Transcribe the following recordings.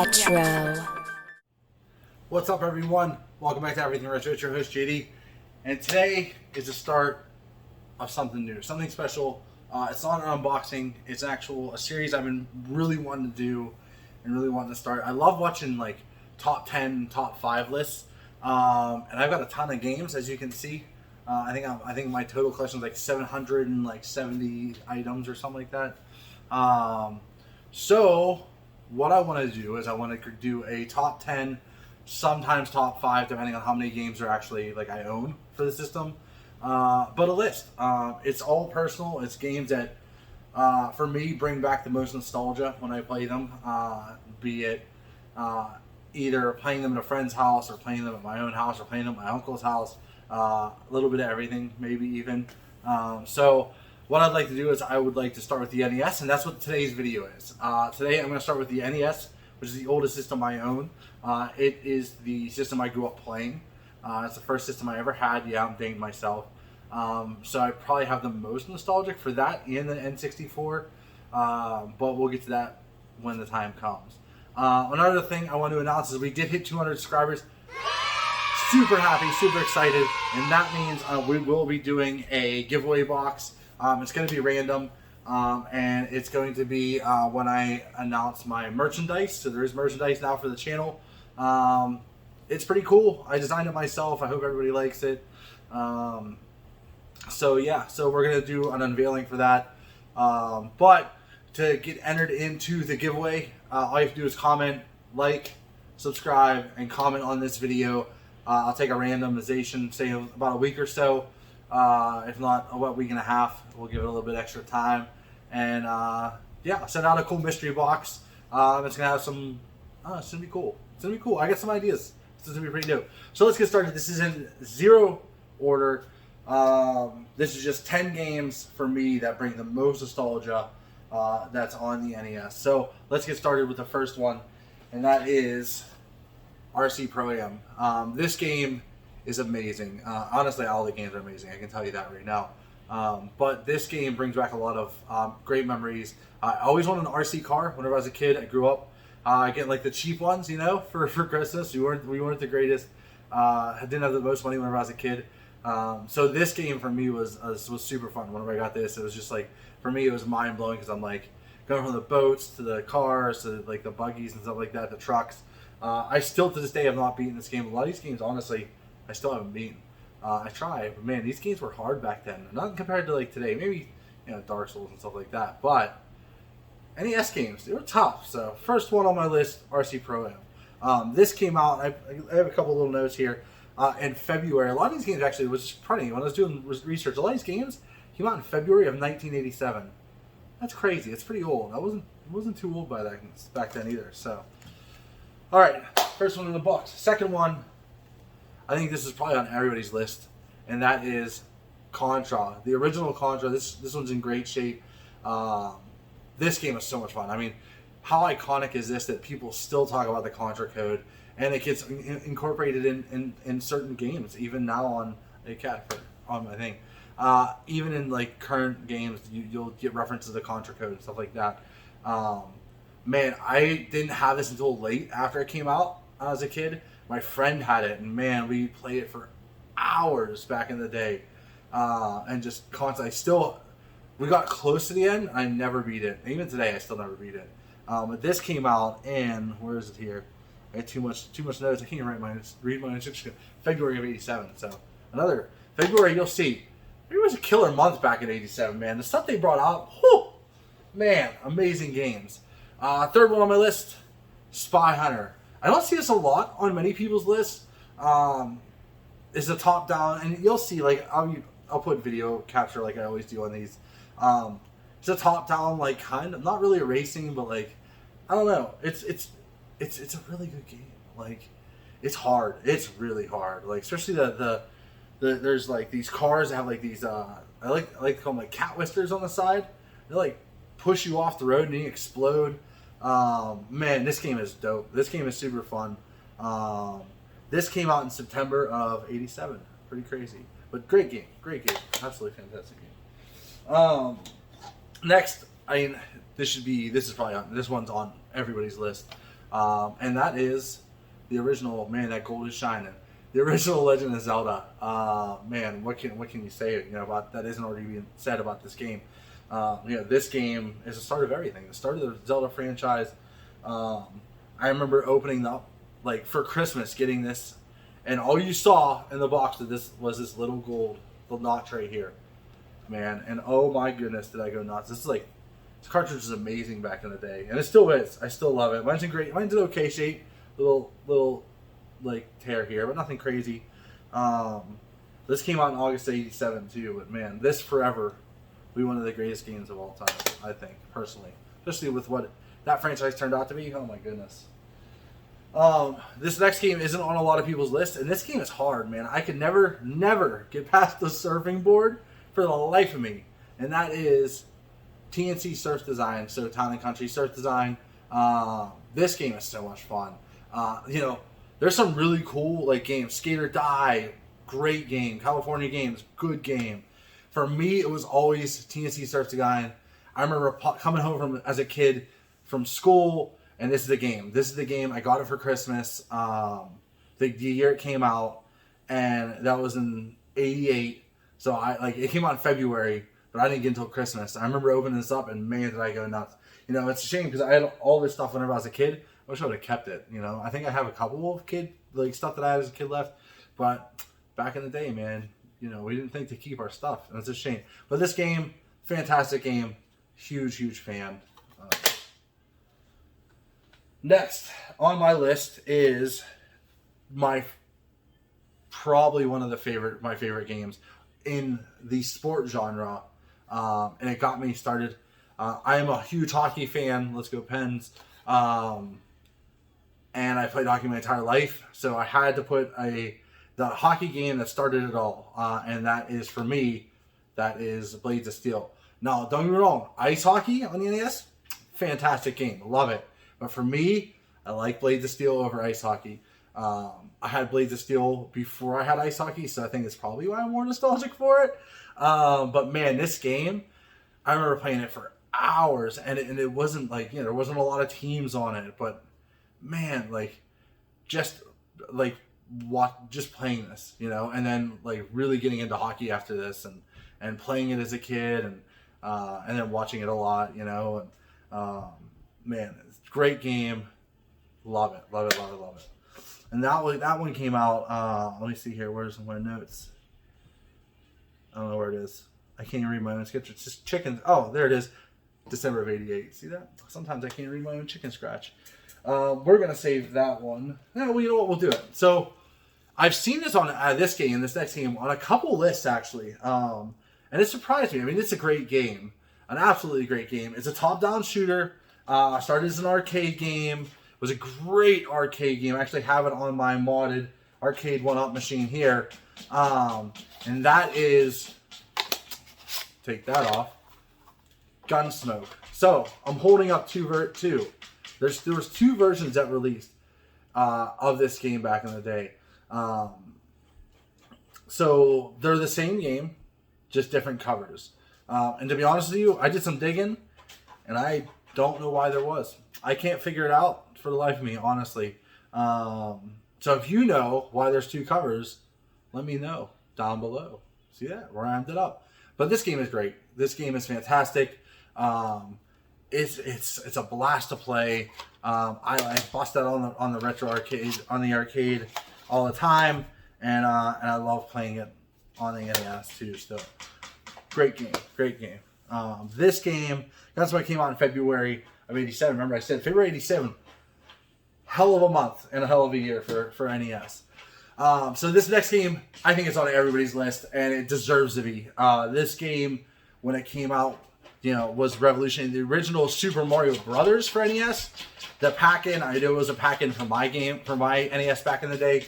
Retro. What's up, everyone? Welcome back to Everything Retro. It's your host, JD. And today is the start of something new, something special. It's not an unboxing. It's a series I've been really wanting to do and really wanting to start. I love watching like top 10, top 5 lists. And I've got a ton of games, as you can see. I think my total collection is like 770 items or something like that. So what I want to do is I want to do a top 10, sometimes top 5, depending on how many games are actually like I own for the system. But a list. It's all personal. It's games that, for me, bring back the most nostalgia when I play them. Be it either playing them at a friend's house, or playing them at my own house, or playing them at my uncle's house. A little bit of everything, maybe even. So what I'd like to do is I would like to start with the NES, and that's what today's video is. Today I'm going to start with the NES, which is the oldest system I own. It is the system I grew up playing. It's the first system I ever had. Yeah, I'm dating myself. So I probably have the most nostalgic for that and the N64. But we'll get to that when the time comes. Another thing I want to announce is we did hit 200 subscribers. Super happy, super excited, and that means we will be doing a giveaway box. It's going to be random, and it's going to be when I announce my merchandise. So there is merchandise now for the channel. It's pretty cool. I designed it myself. I hope everybody likes it. So yeah, so we're going to do an unveiling for that. But to get entered into the giveaway, all you have to do is comment, like, subscribe, and comment on this video. I'll take a randomization, say about a week or so. If not, about a week and a half. We'll give it a little bit extra time. And yeah, send out a cool mystery box. It's going to have some... it's going to be cool. It's going to be cool. I got some ideas. This is going to be pretty dope. So let's get started. This is in zero order. This is just 10 games for me that bring the most nostalgia that's on the NES. So let's get started with the first one. And that is RC ProAm. This game is amazing. Honestly, all the games are amazing. I can tell you that right now. But this game brings back a lot of great memories. I always wanted an RC car. Whenever I was a kid, I grew up getting like the cheap ones, you know, for Christmas. We weren't the greatest. I didn't have the most money whenever I was a kid. So this game for me was super fun. Whenever I got this, it was just like, for me, it was mind blowing because I'm like going from the boats to the cars to like the buggies and stuff like that, the trucks. I still to this day have not beaten this game. A lot of these games, honestly, I still haven't beaten. I try, but man, these games were hard back then. Not compared to like today. Maybe, you know, Dark Souls and stuff like that. But NES games, they were tough. So first one on my list, RC ProAm. This came out. I have a couple little notes here. In February, a lot of these games actually was funny. When I was doing research, a lot of these games came out in February of 1987. That's crazy. It's pretty old. I wasn't too old by that back then either. So, all right, first one in the box. Second one, I think this is probably on everybody's list, and that is Contra, the original Contra. This one's in great shape. This game is so much fun. I mean, how iconic is this that people still talk about the Contra code, and it gets incorporated in certain games, even now on my thing. Even in like current games, you'll get references to the Contra code and stuff like that. Man, I didn't have this until late after it came out as a kid. My friend had it, and man, we played it for hours back in the day. And just constantly, we got close to the end. I never beat it. Even today, I still never beat it. But this came out in, where is it here? I had too much notes. I can't even read my instructions. February of '87. So another February, you'll see. It was a killer month back in '87, man. The stuff they brought out, whew, man, amazing games. Third one on my list, Spy Hunter. I don't see this a lot on many people's lists. Is a top down, and you'll see like I'll put video capture like I always do on these. It's a top down, like kind of not really a racing, but like I don't know. It's a really good game. Like it's hard. It's really hard. Like especially the there's like these cars that have like these I like to call them like cat whiskers on the side. They like push you off the road and you explode. Man, this game is dope. This game is super fun. This came out in September of '87. Pretty crazy, but great game. Absolutely fantastic game. Next, I mean, this one's on everybody's list. And that is the original, man, that gold is shining. The original Legend of Zelda. Man, what can you say, about that isn't already being said about this game? This game is the start of everything. The start of the Zelda franchise. I remember opening up, like, for Christmas, getting this, and all you saw in the box of this was this little gold notch right here, man. And oh my goodness, did I go nuts! This cartridge was amazing back in the day, and it still is. I still love it. Mine's in great. Mine's in okay shape. Little like tear here, but nothing crazy. This came out in August of '87 too, but man, this forever will be one of the greatest games of all time, I think, personally, especially with what that franchise turned out to be. Oh my goodness. This next game isn't on a lot of people's list, and this game is hard, man. I could never get past the surfing board for the life of me, and that is TNC Surf Design, so Town and Country Surf Design. This game is so much fun. There's some really cool games. Skate or Die, great game. California Games, good game. For me, it was always TNC Surf Design. I remember coming home as a kid from school, and this is the game. This is the game. I got it for Christmas. The year it came out, and that was in '88. So it came out in February, but I didn't get until Christmas. I remember opening this up, and man, did I go nuts. It's a shame because I had all this stuff whenever I was a kid. I wish I would have kept it. I think I have a couple of stuff that I had as a kid left, but back in the day, man, we didn't think to keep our stuff, and it's a shame. But this game, fantastic game, huge fan. Next on my list is probably one of my favorite games in the sport genre, and it got me started. I am a huge hockey fan. Let's go Pens. And I played hockey my entire life, so I had to put the hockey game that started it all, and that is, for me, that is Blades of Steel. Now, don't get me wrong, ice hockey on the NES, fantastic game, love it. But for me, I like Blades of Steel over ice hockey. I had Blades of Steel before I had ice hockey, so I think it's probably why I'm more nostalgic for it. But man, this game, I remember playing it for hours, and it wasn't there wasn't a lot of teams on it, but man, just playing this, and then really getting into hockey after this, and playing it as a kid, and then watching it a lot, man, it's a great game. Love it. And that one came out, let me see here, where's my notes? I don't know where it is. I can't even read my own sketch. It's just chicken. Oh, there it is. December of '88. See that? Sometimes I can't read my own chicken scratch. We're going to save that one. Yeah, well, you know what? We'll do it. So, I've seen this on this next game, on a couple lists, actually. And it surprised me. I mean, it's a great game. An absolutely great game. It's a top-down shooter. Started as an arcade game. It was a great arcade game. I actually have it on my modded arcade 1-up machine here. And that is... Take that off. Gunsmoke. So, I'm holding up two. There was two versions that released of this game back in the day. So they're the same game, just different covers. And to be honest with you, I did some digging, and I don't know why there was. I can't figure it out for the life of me, honestly. So if you know why there's two covers, let me know down below. See that? Ramped it up. But this game is great. This game is fantastic. It's a blast to play. I bust that on the retro arcade, on the arcade all the time, and I love playing it on the NES too. So great game. This game, that's why it came out in February of '87. Remember, I said February '87. Hell of a month and a hell of a year for NES. So this next game, I think it's on everybody's list, and it deserves to be. This game, when it came out, was revolutionary. The original Super Mario Brothers for NES, the pack-in, I know it was a pack-in for my NES back in the day,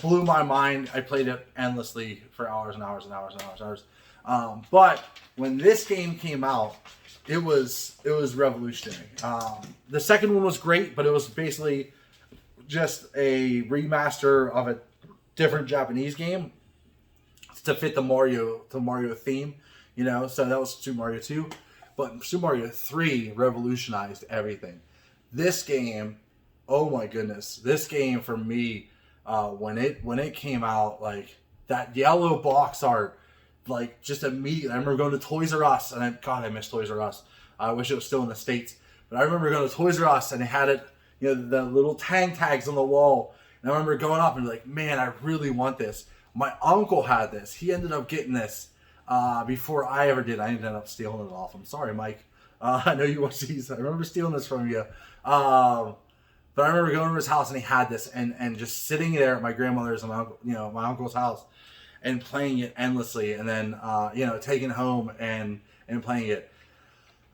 blew my mind. I played it endlessly for hours and hours and hours and hours and hours. But when this game came out, it was revolutionary. The second one was great, but it was basically just a remaster of a different Japanese game to fit the Mario theme. So that was Super Mario 2. But Super Mario 3 revolutionized everything. This game Oh my goodness, this game for me, when it came out, like that yellow box art, like just immediately. I remember going to Toys R Us, and I miss Toys R Us. I wish it was still in the States, but I remember going to Toys R Us and it had it, the little tags on the wall. And I remember going up and be like, man, I really want this. My uncle had this. He ended up getting this before I ever did. I ended up stealing it off him. Sorry, Mike. I know you watch these. I remember stealing this from you. But I remember going to his house and he had this and just sitting there at my grandmother's and my uncle's house and playing it endlessly, and then taking it home and playing it.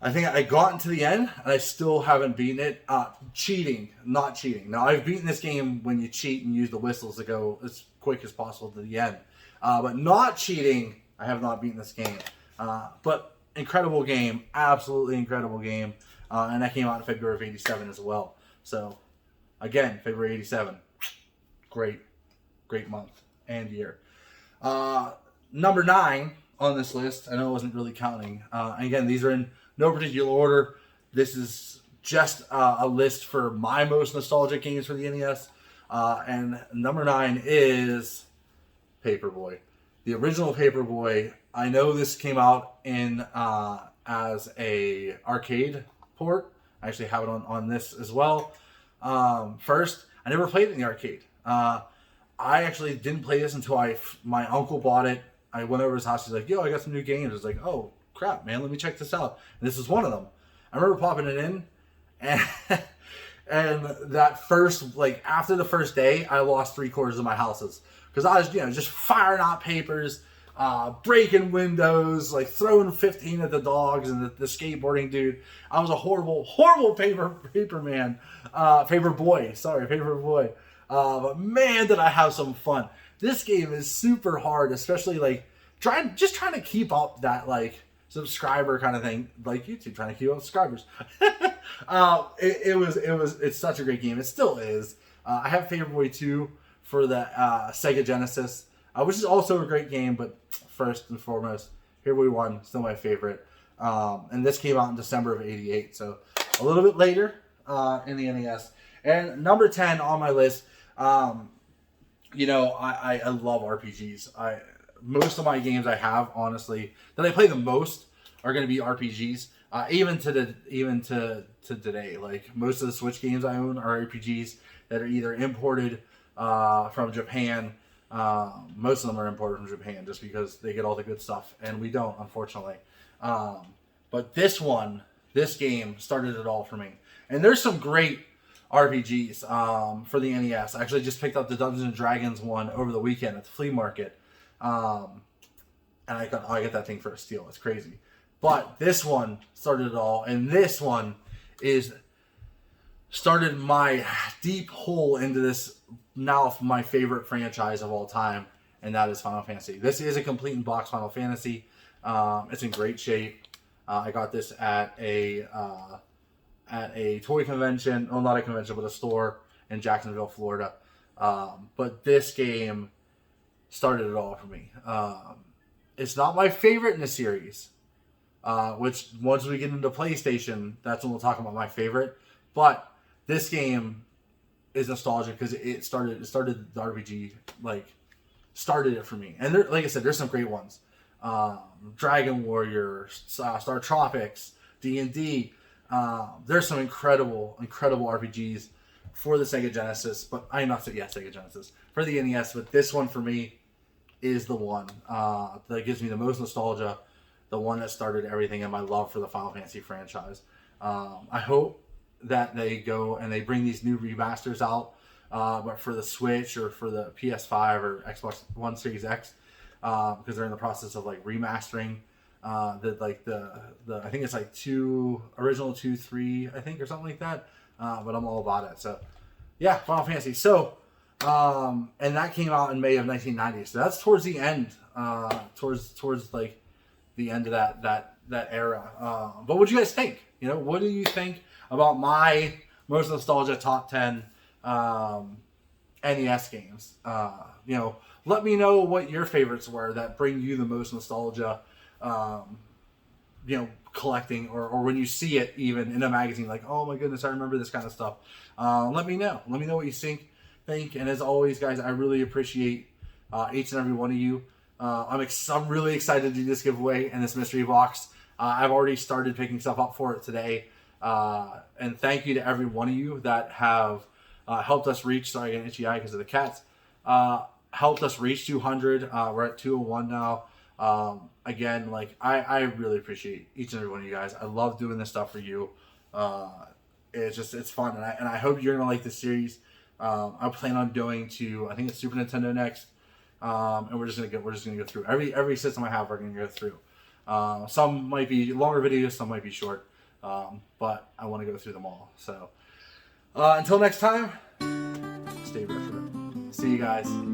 I think I got into the end and I still haven't beaten it. Not cheating. Now I've beaten this game when you cheat and use the whistles to go as quick as possible to the end. But not cheating, I have not beaten this game. But incredible game, absolutely incredible game. And that came out in February of '87 as well. So again, February '87, great month and year. Number 9 on this list, I know I wasn't really counting. And again, these are in no particular order. This is just a list for my most nostalgic games for the NES. And number 9 is Paperboy. The original Paperboy. I know this came out in as a arcade port. I actually have it on this as well. First, I never played it in the arcade. I actually didn't play this until my uncle bought it. I went over to his house. He's like, yo, I got some new games. I was like, oh, crap, man, let me check this out. And this is one of them. I remember popping it in, and and that first, after the first day, I lost 3/4 of my houses because I was, just firing out papers, breaking windows, throwing 15 at the dogs and the skateboarding dude. I was a horrible paper man, paper boy. But man, did I have some fun. This game is super hard, especially trying to keep up that subscriber kind of thing, like YouTube trying to keep up subscribers. It's such a great game. It still is. I have Paperboy 2 for the Sega Genesis, which is also a great game, but first and foremost, Paperboy 1, still my favorite. And this came out in December of '88, so a little bit later in the NES. And number 10 on my list, I love RPGs. Most of my games I have, honestly, that I play the most are going to be RPGs. Even to today, most of the Switch games I own are RPGs that are either imported from Japan. Most of them are imported from Japan just because they get all the good stuff, and we don't, unfortunately. But this game started it all for me. And there's some great RPGs for the NES. I actually just picked up the Dungeons & Dragons one over the weekend at the flea market. And I get that thing for a steal. It's crazy. But this one started it all. And this one started my deep hole into this, now my favorite franchise of all time. And that is Final Fantasy. This is a complete in-box Final Fantasy. It's in great shape. I got this at a toy convention. Well, not a convention, but a store in Jacksonville, Florida. But this game started it all for me. It's not my favorite in the series, which once we get into PlayStation, that's when we'll talk about my favorite. But this game is nostalgic because it started the RPG, started it for me. And there, like I said, there's some great ones. Dragon Warrior, Star Tropics, D&D. There's some incredible RPGs for the Sega Genesis, but Sega Genesis for the NES. But this one for me is the one that gives me the most nostalgia, the one that started everything in my love for the Final Fantasy franchise. I hope that they go and they bring these new remasters out, but for the Switch or for the PS5 or Xbox One Series X, because they're in the process of remastering. I think it's original 2, 3, I think, or something like that. But I'm all about it. So, yeah, Final Fantasy. So, and that came out in May of 1990. So that's towards the end, towards the end of that era. But what do you guys think? What do you think about my most nostalgia top 10 NES games? Let me know what your favorites were that bring you the most nostalgia. collecting, or when you see it even in a magazine, like, oh my goodness, I remember this kind of stuff. Let me know. Let me know what you think. And as always, guys, I really appreciate each and every one of you. I'm really excited to do this giveaway and this mystery box. I've already started picking stuff up for it today. And thank you to every one of you that have helped us reach, sorry, I get an itchy eye because of the cats, helped us reach 200. We're at 201 now. Again, like, I really appreciate each and every one of you guys. I love doing this stuff for you. It's fun, and I hope you're gonna like this series. I plan on doing to, I think it's Super Nintendo next, and we're just gonna go through every system I have. We're gonna go through. Some might be longer videos, some might be short, but I want to go through them all. So until next time, stay retro. See you guys.